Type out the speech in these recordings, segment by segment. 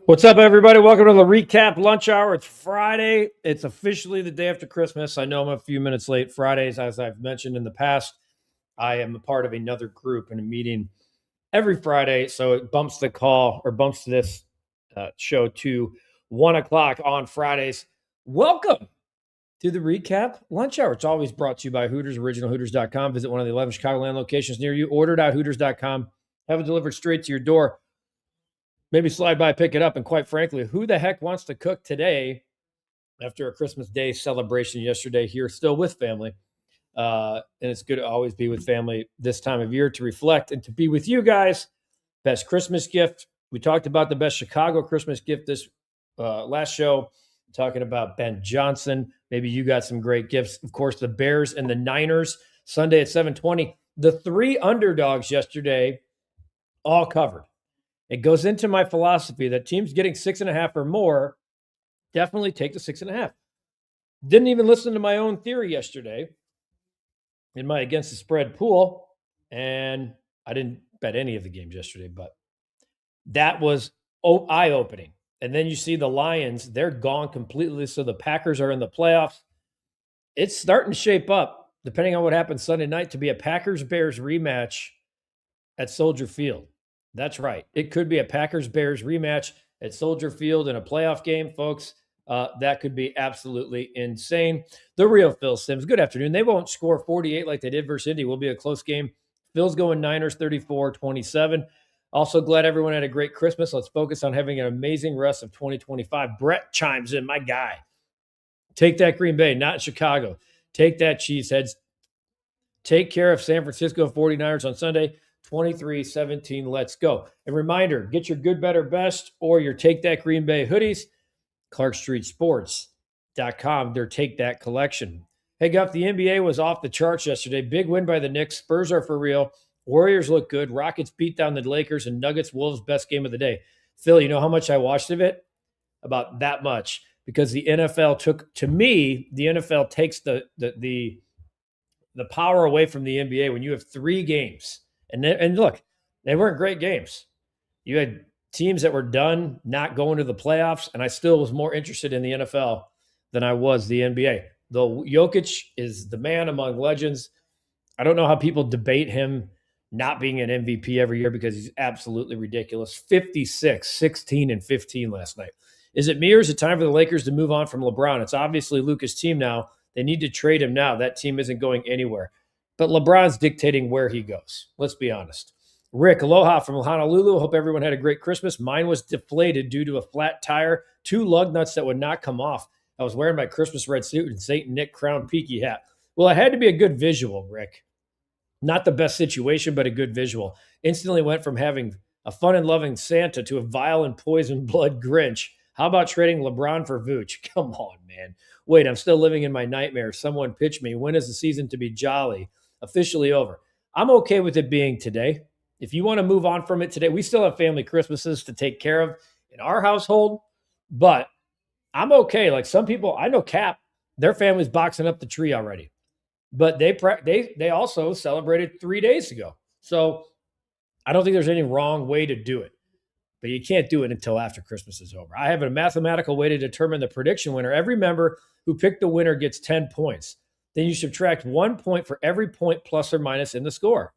What's up, everybody? Welcome to the REKAP Lunch Hour. It's Friday. It's officially the day after Christmas. I know I'm a few minutes late. Fridays, as I've mentioned in the past, I am a part of another group in a meeting every Friday. So it bumps the call or bumps this show to 1 o'clock on Fridays. Welcome to the REKAP Lunch Hour. It's always brought to you by Hooters, originalhooters.com. Visit one of the 11 Chicagoland locations near you. Order.hooters.com. Have it delivered straight to your door. Maybe slide by, pick it up. And quite frankly, who the heck wants to cook today after a Christmas Day celebration yesterday here, still with family? And it's good to always be with family this time of year to reflect and to be with you guys. Best Christmas gift. We talked about the best Chicago Christmas gift this last show, talking about Ben Johnson. Maybe you got some great gifts. Of course, the Bears and the Niners, Sunday at 7:20. The three underdogs yesterday, all covered. It goes into my philosophy that teams getting 6.5 or more definitely take the 6.5. Didn't even listen to my own theory yesterday in my against the spread pool, and I didn't bet any of the games yesterday, but that was eye-opening. And then you see the Lions, they're gone completely, so the Packers are in the playoffs. It's starting to shape up, depending on what happens Sunday night, to be a Packers-Bears rematch at Soldier Field. That's right. It could be a Packers-Bears rematch at Soldier Field in a playoff game, folks. That could be absolutely insane. The real Phil Simms, good afternoon. They won't score 48 like they did versus Indy. Will be a close game. Phil's going Niners 34-27. Also glad everyone had a great Christmas. Let's focus on having an amazing rest of 2025. Brett chimes in, my guy. Take that Green Bay, not Chicago. Take that Cheeseheads. Take care of San Francisco 49ers on Sunday. 23-17, let's go. And reminder, get your good, better, best or your Take That Green Bay hoodies, ClarkStreetSports.com, their Take That collection. Hey, Guff, the NBA was off the charts yesterday. Big win by the Knicks. Spurs are for real. Warriors look good. Rockets beat down the Lakers, and Nuggets, Wolves, best game of the day. Phil, you know how much I watched of it? About that much. Because the NFL the NFL takes the power away from the NBA when you have 3 games. And look, they weren't great games. You had teams that were done not going to the playoffs, and I still was more interested in the NFL than I was the NBA. Though Jokic is the man among legends. I don't know how people debate him not being an MVP every year because he's absolutely ridiculous. 56, 16, and 15 last night. Is it me or is it time for the Lakers to move on from LeBron? It's obviously Luka's team now. They need to trade him now. That team isn't going anywhere. But LeBron's dictating where he goes. Let's be honest. Rick, aloha from Honolulu. Hope everyone had a great Christmas. Mine was deflated due to a flat tire, 2 lug nuts that would not come off. I was wearing my Christmas red suit and St. Nick crown peaky hat. Well, it had to be a good visual, Rick. Not the best situation, but a good visual. Instantly went from having a fun and loving Santa to a vile and poison blood Grinch. How about trading LeBron for Vooch? Come on, man. Wait, I'm still living in my nightmare. Someone pitch me. When is the season to be jolly? Officially over. I'm okay with it being today. If you want to move on from it today, we still have family Christmases to take care of in our household, but I'm okay. Like some people, I know Cap, their family's boxing up the tree already, but they also celebrated 3 days ago. So I don't think there's any wrong way to do it, but you can't do it until after Christmas is over. I have a mathematical way to determine the prediction winner. Every member who picked the winner gets 10 points. Then you subtract 1 point for every point plus or minus in the score.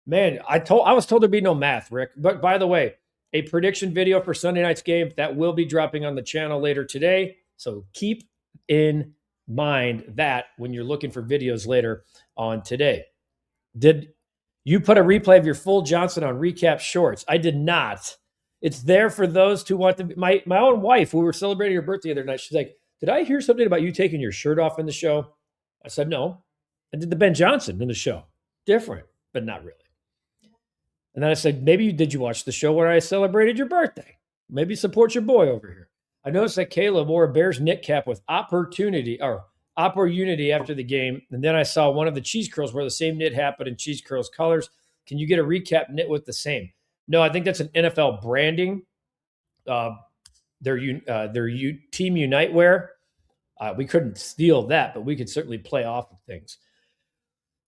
Man, I was told there'd be no math, Rick. But by the way, a prediction video for Sunday night's game that will be dropping on the channel later today. So keep in mind that when you're looking for videos later on today. Did you put a replay of your full Johnson on REKAP Shorts? I did not. It's there for those who want to. My own wife, we were celebrating her birthday the other night. She's like, "Did I hear something about you taking your shirt off in the show?" I said, "No. I did the Ben Johnson in the show. Different, but not really." And then I said, did you watch the show where I celebrated your birthday? Maybe support your boy over here. I noticed that Kayla wore a Bears knit cap with opportunity after the game. And then I saw one of the cheese curls wear the same knit hat, but in cheese curls colors. Can you get a REKAP knit with the same? No, I think that's an NFL branding. Their Team Unite wear. We couldn't steal that, but we could certainly play off of things.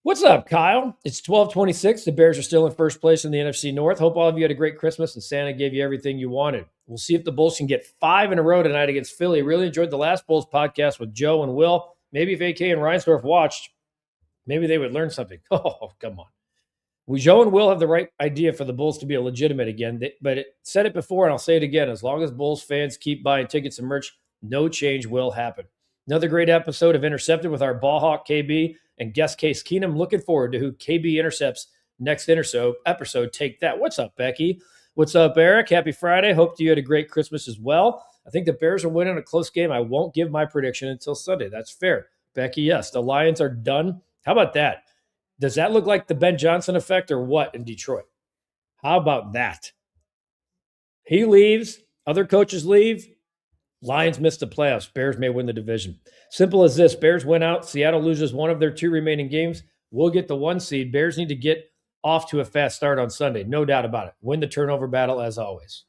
What's up, Kyle? It's 12:26. The Bears are still in first place in the NFC North. Hope all of you had a great Christmas and Santa gave you everything you wanted. We'll see if the Bulls can get 5 in a row tonight against Philly. Really enjoyed the last Bulls podcast with Joe and Will. Maybe if AK and Reinsdorf watched, maybe they would learn something. Oh, come on. Joe and Will have the right idea for the Bulls to be a legitimate again. But it said it before, and I'll say it again. As long as Bulls fans keep buying tickets and merch, no change will happen. Another great episode of Intercepted with our ball hawk KB and guest Case Keenum. Looking forward to who KB intercepts next episode. Take that. What's up, Becky? What's up, Eric? Happy Friday. Hope you had a great Christmas as well. I think the Bears will win in a close game. I won't give my prediction until Sunday. That's fair. Becky, yes, the Lions are done. How about that? Does that look like the Ben Johnson effect or what in Detroit? How about that? He leaves. Other coaches leave. Lions miss the playoffs. Bears may win the division. Simple as this. Bears win out. Seattle loses one of their 2 remaining games. We'll get the 1 seed. Bears need to get off to a fast start on Sunday. No doubt about it. Win the turnover battle as always.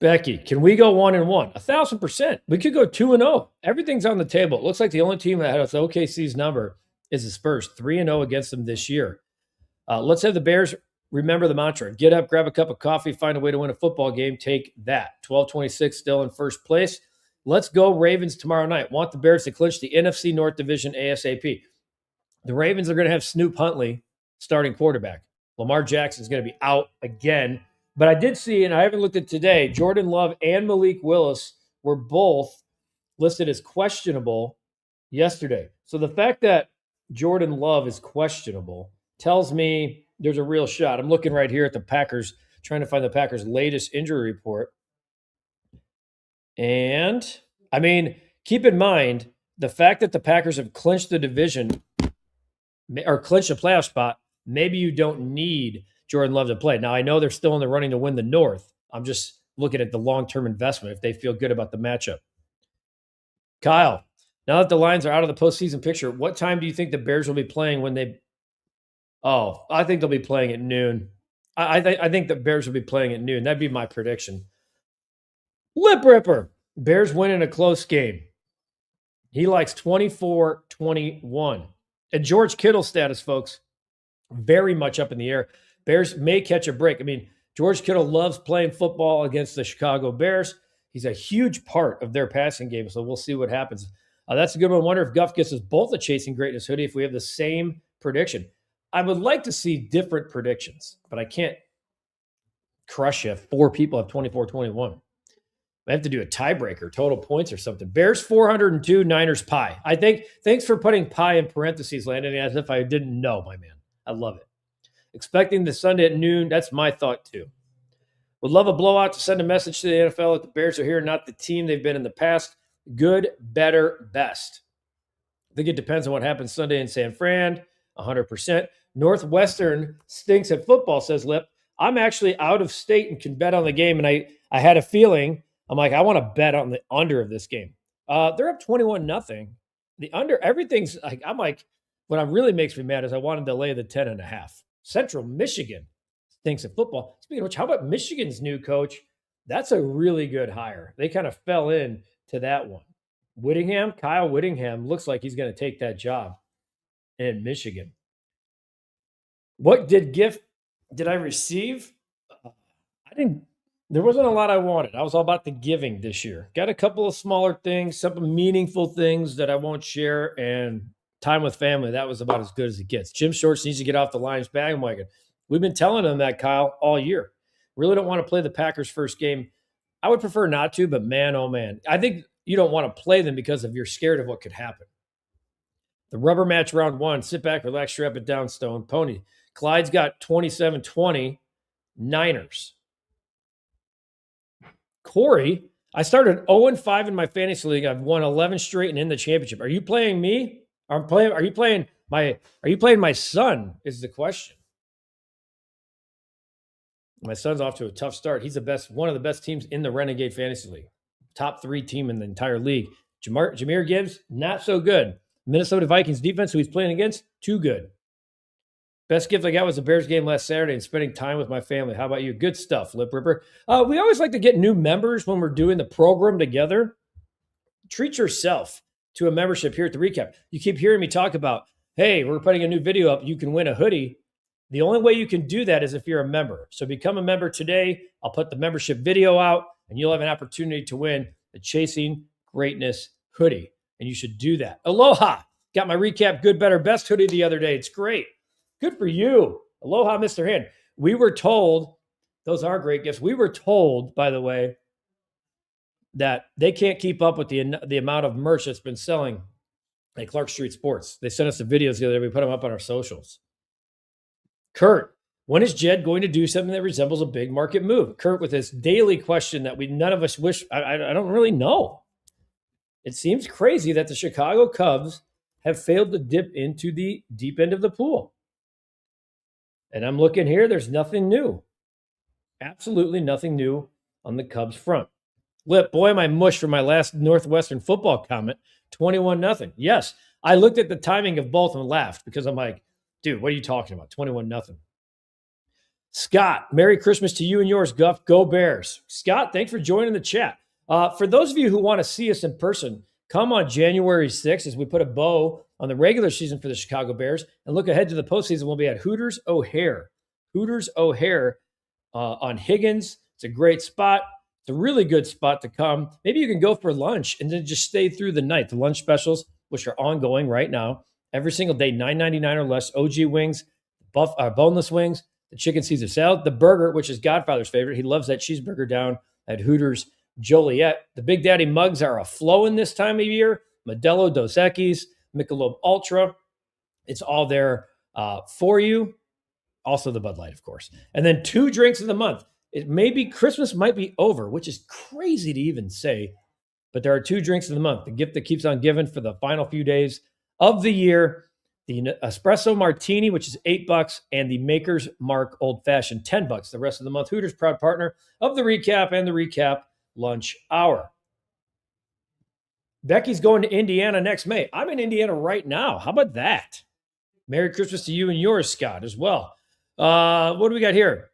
Becky, can we go 1-1? 1,000%. We could go 2-0. Everything's on the table. It looks like the only team that has OKC's number is the Spurs. 3-0 against them this year. Let's have the Bears remember the mantra. Get up, grab a cup of coffee, find a way to win a football game. Take that. 12-26 still in first place. Let's go Ravens tomorrow night. Want the Bears to clinch the NFC North Division ASAP. The Ravens are going to have Snoop Huntley starting quarterback. Lamar Jackson is going to be out again. But I did see, and I haven't looked at today, Jordan Love and Malik Willis were both listed as questionable yesterday. So the fact that Jordan Love is questionable tells me there's a real shot. I'm looking right here at the Packers, trying to find the Packers' latest injury report. And, I mean, keep in mind, the fact that the Packers have clinched the division or clinched a playoff spot, maybe you don't need Jordan Love to play. Now, I know they're still in the running to win the North. I'm just looking at the long-term investment if they feel good about the matchup. Kyle, now that the Lions are out of the postseason picture, what time do you think the Bears will be playing when they – oh, I think they'll be playing at noon. I think the Bears will be playing at noon. That'd be my prediction. Lip Ripper. Bears win in a close game. He likes 24-21. And George Kittle's status, folks, very much up in the air. Bears may catch a break. I mean, George Kittle loves playing football against the Chicago Bears. He's a huge part of their passing game, so we'll see what happens. That's a good one. I wonder if Guff gets us both a Chasing Greatness hoodie if we have the same prediction. I would like to see different predictions, but I can't crush you. 4 people have 24-21. I have to do a tiebreaker, total points or something. Bears 402, Niners pie. I think, thanks for putting pie in parentheses, Landon, as if I didn't know, my man. I love it. Expecting the Sunday at noon, that's my thought too. Would love a blowout to send a message to the NFL that the Bears are here, not the team they've been in the past. Good, better, best. I think it depends on what happens Sunday in San Fran, 100%. Northwestern stinks at football, says Lip. I'm actually out of state and can bet on the game, and I had a feeling, I'm like, I want to bet on the under of this game. They're up 21-0. The under, everything's like, I'm like, what really makes me mad is I wanted to lay the 10.5. Central Michigan stinks at football. Speaking of which, how about Michigan's new coach? That's a really good hire. They kind of fell in to that one. Kyle Whittingham looks like he's going to take that job in Michigan. What gift did I receive? There wasn't a lot I wanted. I was all about the giving this year. Got a couple of smaller things, some meaningful things that I won't share, and time with family. That was about as good as it gets. Jim Shorts needs to get off the Lions bandwagon. We've been telling him that, Kyle, all year. Really don't want to play the Packers first game. I would prefer not to, but man, oh man. I think you don't want to play them because you're scared of what could happen. The rubber match round 1. Sit back, relax, strap it down, Stone Pony. Clyde's got 27-20 Niners. Corey, I started 0-5 in my fantasy league. I've won 11 straight and in the championship. Are you playing me? Are you playing my son? Is the question. My son's off to a tough start. He's one of the best teams in the Renegade Fantasy League. Top 3 team in the entire league. Jahmyr Gibbs, not so good. Minnesota Vikings defense, who he's playing against, too good. Best gift I got was the Bears game last Saturday and spending time with my family. How about you? Good stuff, Lip Ripper. We always like to get new members when we're doing the program together. Treat yourself to a membership here at the Recap. You keep hearing me talk about, hey, we're putting a new video up. You can win a hoodie. The only way you can do that is if you're a member. So become a member today. I'll put the membership video out, and you'll have an opportunity to win the Chasing Greatness hoodie. And you should do that. Aloha. Got my Recap Good, Better, Best hoodie the other day. It's great. Good for you. Aloha, Mr. Hand. We were told, those are great gifts. We were told, by the way, that they can't keep up with the amount of merch that's been selling at Clark Street Sports. They sent us the videos the other day. We put them up on our socials. Kurt, when is Jed going to do something that resembles a big market move? Kurt, with this daily question that none of us wish, I don't really know. It seems crazy that the Chicago Cubs have failed to dip into the deep end of the pool. And I'm looking here, there's nothing new. Absolutely nothing new on the Cubs front. Lip, boy, am I mush for my last Northwestern football comment. 21-0. Yes, I looked at the timing of both and laughed because I'm like, dude, what are you talking about? 21-0. Scott, Merry Christmas to you and yours, Guff. Go Bears. Scott, thanks for joining the chat. For those of you who want to see us in person, come on January 6th as we put a bow on the regular season for the Chicago Bears and look ahead to the postseason. We'll be at Hooters O'Hare. Hooters O'Hare on Higgins. It's a great spot. It's a really good spot to come. Maybe you can go for lunch and then just stay through the night. The lunch specials, which are ongoing right now, every single day, $9.99 or less. OG wings, boneless wings, the chicken Caesar salad, the burger, which is Godfather's favorite. He loves that cheeseburger down at Hooters Joliet. The Big Daddy mugs are a flowing this time of year. Modelo, Dos Equis, Michelob Ultra. It's all there for you. Also the Bud Light, of course. And then 2 drinks of the month. Christmas might be over, which is crazy to even say, but there are 2 drinks of the month. The gift that keeps on giving for the final few days of the year, the Espresso Martini, which is $8, and the Maker's Mark Old Fashioned, $10 the rest of the month. Hooters, proud partner of the Recap and the Recap Lunch Hour. Becky's going to Indiana next May. I'm in Indiana right now. How about that? Merry Christmas to you and yours, Scott, as well. What do we got here?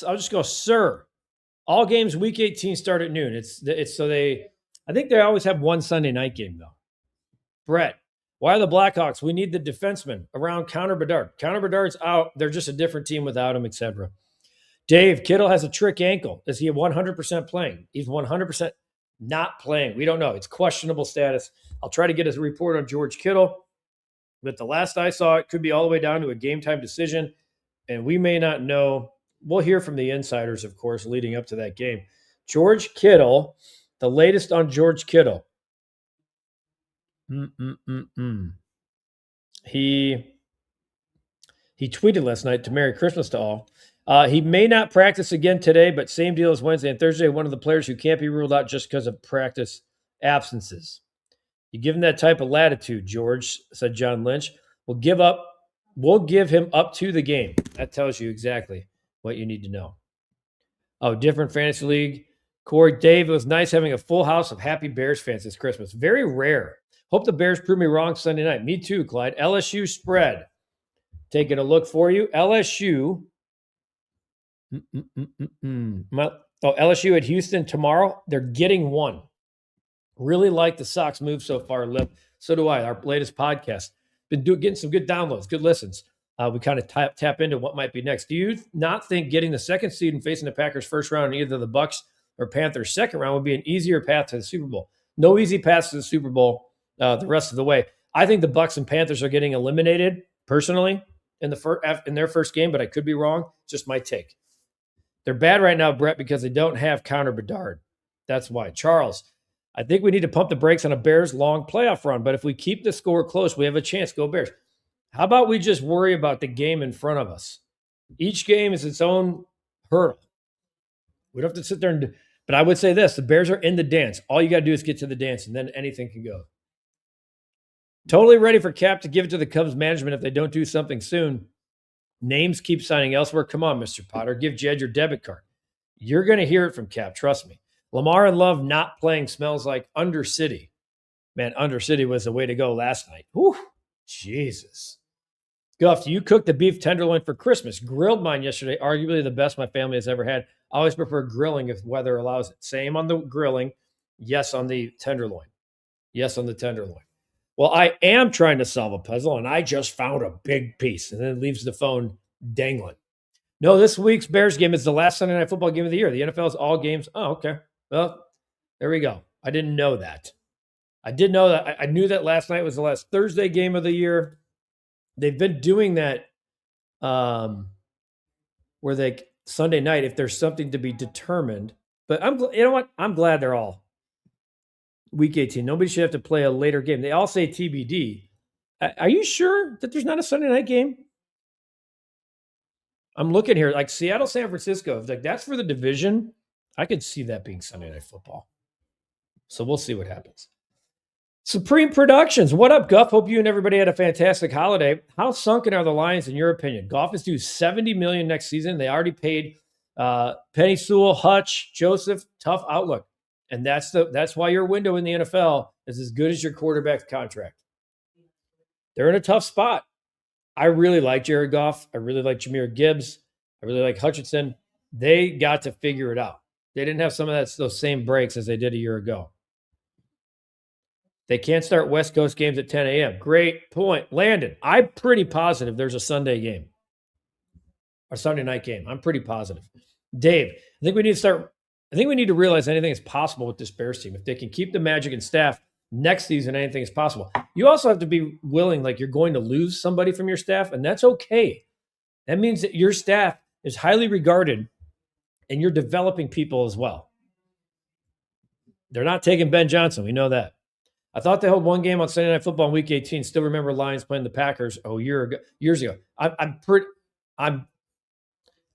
I'll just go, sir. All games week 18 start at noon. I think they always have one Sunday night game though. Brett, why are the Blackhawks? We need the defenseman around Connor Bedard. Connor Bedard's out. They're just a different team without him, etc. Dave, Kittle has a trick ankle. Is he 100% playing? He's 100% not playing. We don't know. It's questionable status. I'll try to get a report on George Kittle. But the last I saw, it could be all the way down to a game time decision. And we may not know. We'll hear from the insiders, of course, leading up to that game. George Kittle, the latest on George Kittle. He tweeted last night to Merry Christmas to all. He may not practice again today, but same deal as Wednesday and Thursday. One of the players who can't be ruled out just because of practice absences. You give him that type of latitude, George, said John Lynch. We'll give him up to the game. That tells you exactly what you need to know. Oh, different fantasy league. Corey, Dave, it was nice having a full house of happy Bears fans this Christmas. Very rare. Hope the Bears prove me wrong Sunday night. Me too, Clyde. LSU spread. Taking a look for you. LSU. LSU at Houston tomorrow. They're getting 1. Really like the Sox move so far, Lip. So do I. Our latest podcast. Been getting some good downloads, good listens. We kind of tap into what might be next. Do you not think getting the 2nd seed and facing the Packers first round in either the Bucks or Panthers second round would be an easier path to the Super Bowl? No easy paths to the Super Bowl the rest of the way. I think the Bucks and Panthers are getting eliminated personally in their first game, but I could be wrong. It's just my take. They're bad right now, Brett, because they don't have Connor Bedard. That's why. Charles, I think we need to pump the brakes on a Bears long playoff run, but if we keep the score close, we have a chance. Go Bears. How about we just worry about the game in front of us? Each game is its own hurdle. We don't have to sit there but I would say this, the Bears are in the dance. All you got to do is get to the dance, and then anything can go. Totally ready for Cap to give it to the Cubs management if they don't do something soon. Names keep signing elsewhere. Come on, Mr. Potter. Give Jed your debit card. You're going to hear it from Cap. Trust me. Lamar and Love not playing smells like Undercity. Man, Undercity was the way to go last night. Whew, Jesus. Guff, you cooked the beef tenderloin for Christmas. Grilled mine yesterday. Arguably the best my family has ever had. I always prefer grilling if weather allows it. Same on the grilling. Yes on the tenderloin. Yes on the tenderloin. Well, I am trying to solve a puzzle, and I just found a big piece. And then leaves the phone dangling. No, this week's Bears game is the last Sunday Night Football game of the year. The NFL is all games. Oh, okay. Well, there we go. I didn't know that. I did know that. I knew that last night was the last Thursday game of the year. They've been doing that where they Sunday night, if there's something to be determined. But you know what? I'm glad they're all week 18. Nobody should have to play a later game. They all say TBD. Are you sure that there's not a Sunday night game? I'm looking here, like Seattle, San Francisco. If like that's for the division, I could see that being Sunday Night Football. So we'll see what happens. Supreme Productions. What up, Guff? Hope you and everybody had a fantastic holiday. How sunken are the Lions in your opinion? Goff is due $70 million next season. They already paid Penny Sewell, Hutch, Joseph. Tough outlook, and that's why your window in the NFL is as good as your quarterback's contract. They're in a tough spot. I really like Jared Goff. I really like Jahmyr Gibbs. I really like Hutchinson. They got to figure it out. They didn't have some of those same breaks as they did a year ago. They can't start West Coast games at 10 a.m. Great point. Landon, I'm pretty positive there's a Sunday game. Or Sunday night game. I'm pretty positive. Dave, I think we need to realize anything is possible with this Bears team. If they can keep the magic and staff, next season, anything is possible. You also have to be willing, like you're going to lose somebody from your staff, and that's okay. That means that your staff is highly regarded and you're developing people as well. They're not taking Ben Johnson. We know that. I thought they held one game on Sunday Night Football in Week 18. Still remember Lions playing the Packers years ago. I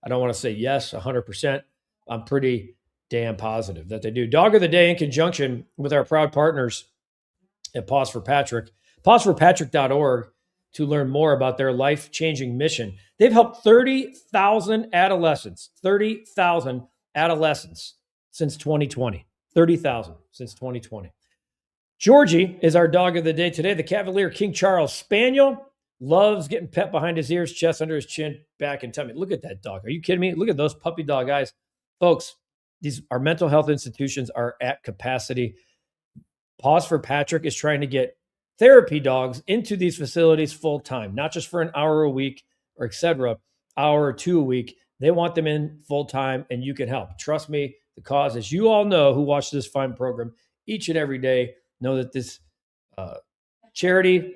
don't want to say yes 100%. I'm pretty damn positive that they do. Dog of the day in conjunction with our proud partners at Pause for Patrick. PauseForPatrick.org to learn more about their life-changing mission. They've helped 30,000 adolescents since 2020. 30,000 since 2020. Georgie is our dog of the day today. The Cavalier King Charles Spaniel loves getting pet behind his ears, chest, under his chin, back, and tummy. Look at that dog. Are you kidding me? Look at those puppy dog eyes. Folks, our mental health institutions are at capacity. Pause for Patrick is trying to get therapy dogs into these facilities full time, not just for an hour a week or etc., hour or two a week. They want them in full time, and you can help. Trust me, the cause, as you all know who watch this fine program each and every day, know that this charity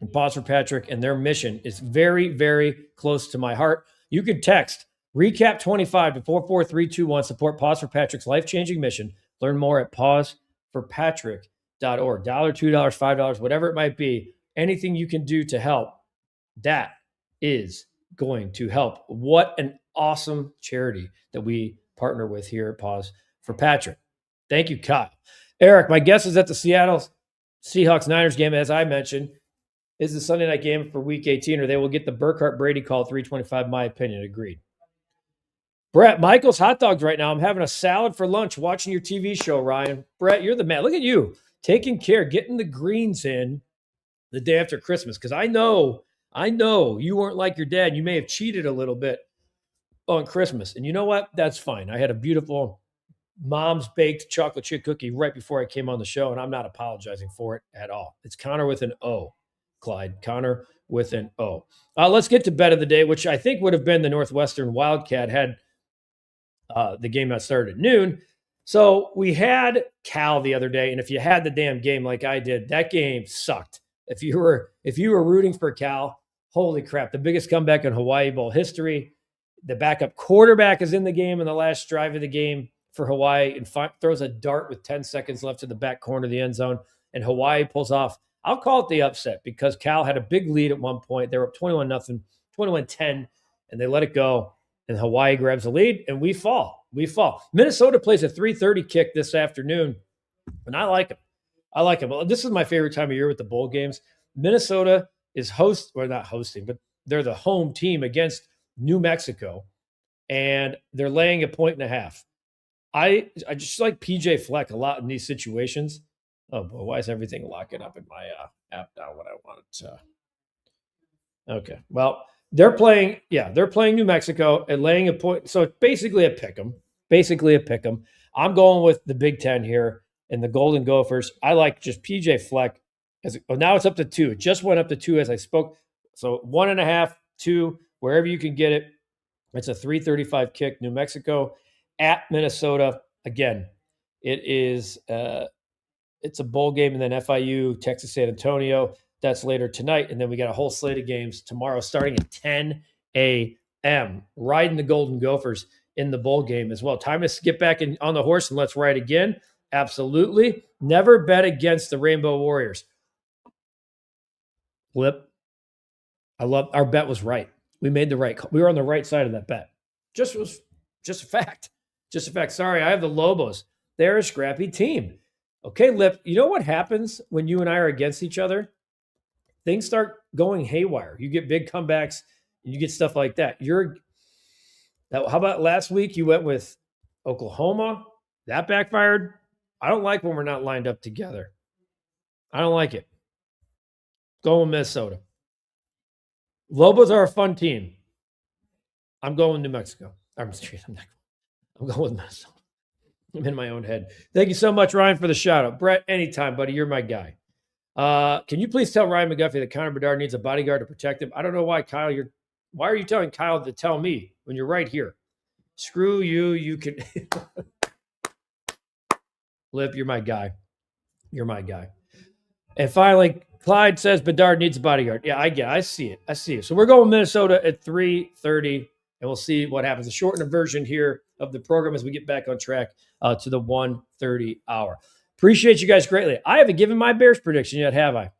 and Pause for Patrick and their mission is very, very close to my heart. You can text REKAP 25 to 44321. Support Pause for Patrick's life-changing mission. Learn more at pauseforpatrick.org. $1, $2, $5, whatever it might be. Anything you can do to help, that is going to help. What an awesome charity that we partner with here at Pause for Patrick. Thank you, Kyle. Eric, my guess is that the Seattle Seahawks-Niners game, as I mentioned, is the Sunday night game for Week 18, or they will get the Burkhardt-Brady call at 325, my opinion. Agreed. Brett, Michael's Hot Dogs right now. I'm having a salad for lunch watching your TV show, Ryan. Brett, you're the man. Look at you, taking care, getting the greens in the day after Christmas, because I know you weren't like your dad. You may have cheated a little bit on Christmas. And you know what? That's fine. I had a beautiful mom's baked chocolate chip cookie right before I came on the show, and I'm not apologizing for it at all. It's Connor with an O, Clyde. Connor with an O. Let's get to bet of the day, which I think would have been the Northwestern Wildcat had the game not started at noon. So we had Cal the other day, and if you had the damn game like I did, that game sucked. If you were rooting for Cal, holy crap, the biggest comeback in Hawaii Bowl history. The backup quarterback is in the game in the last drive of the game for Hawaii and throws a dart with 10 seconds left to the back corner of the end zone, and Hawaii pulls off. I'll call it the upset because Cal had a big lead at one point. They were up 21-0, 21-10, and they let it go, and Hawaii grabs the lead, and we fall. Minnesota plays a 3:30 kick this afternoon, and I like it. Well, this is my favorite time of year with the bowl games. Minnesota is not hosting, but they're the home team against New Mexico, and they're laying 1.5 points. I just like PJ Fleck a lot in these situations. Oh boy, why is everything locking up in my app now when I want it to? Okay, well, they're playing New Mexico and laying a point. So it's basically a pick 'em. I'm going with the Big Ten here and the Golden Gophers. I like just PJ Fleck. Now it's up to 2. It just went up to 2 as I spoke. So 1.5, 2. wherever you can get it. It's a 3:35 kick, New Mexico at Minnesota. Again, it is it's a bowl game, and then FIU, Texas San Antonio. That's later tonight, and then we got a whole slate of games tomorrow starting at 10 a.m. Riding the Golden Gophers in the bowl game as well. Time to get back on the horse and let's ride again. Absolutely. Never bet against the Rainbow Warriors. Flip. I love our bet was right. We made the right call. We were on the right side of that bet. Just a fact. Just a fact. Sorry, I have the Lobos. They're a scrappy team. Okay, Lip, you know what happens when you and I are against each other? Things start going haywire. You get big comebacks, and you get stuff like that. How about last week you went with Oklahoma? That backfired. I don't like when we're not lined up together. I don't like it. Going with Minnesota. Lobos are a fun team. I'm going with New Mexico. I'm going with Minnesota. I'm in my own head. Thank you so much, Ryan, for the shout out. Brett, anytime, buddy. You're my guy. Can you please tell Ryan McGuffey that Connor Bedard needs a bodyguard to protect him? I don't know why, Kyle. Why are you telling Kyle to tell me when you're right here? Screw you. You can. Lip, you're my guy. You're my guy. And finally, Clyde says Bedard needs a bodyguard. Yeah, I see it. So we're going Minnesota at 3:30, and we'll see what happens. A shortened version here of the program as we get back on track to the 1:30 hour. Appreciate you guys greatly. I haven't given my Bears prediction yet, have I?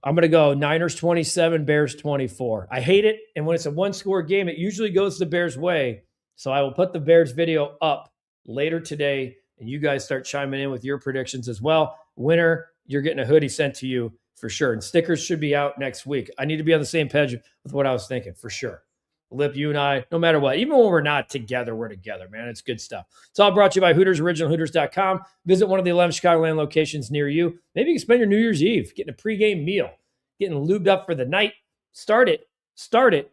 I'm going to go Niners 27, Bears 24. I hate it, and when it's a one-score game, it usually goes the Bears' way. So I will put the Bears video up later today, and you guys start chiming in with your predictions as well. Winner, you're getting a hoodie sent to you for sure. And stickers should be out next week. I need to be on the same page with what I was thinking for sure. Lip, you and I, no matter what, even when we're not together, we're together, man. It's good stuff. It's all brought to you by Hooters, originalhooters.com. Visit one of the 11 Chicagoland locations near you. Maybe you can spend your New Year's Eve getting a pregame meal, getting lubed up for the night. Start it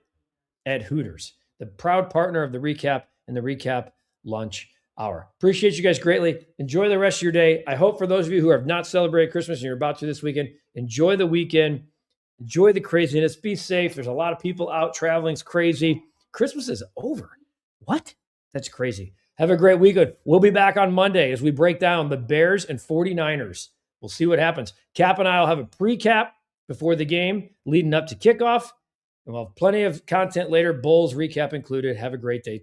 at Hooters, the proud partner of the REKAP and the REKAP Lunch Hour. Appreciate you guys greatly. Enjoy the rest of your day. I hope for those of you who have not celebrated Christmas and you're about to this weekend, enjoy the weekend. Enjoy the craziness. Be safe. There's a lot of people out traveling. It's crazy. Christmas is over. What? That's crazy. Have a great weekend. We'll be back on Monday as we break down the Bears and 49ers. We'll see what happens. Cap and I will have a pre-cap before the game leading up to kickoff. And we'll have plenty of content later, Bulls recap included. Have a great day.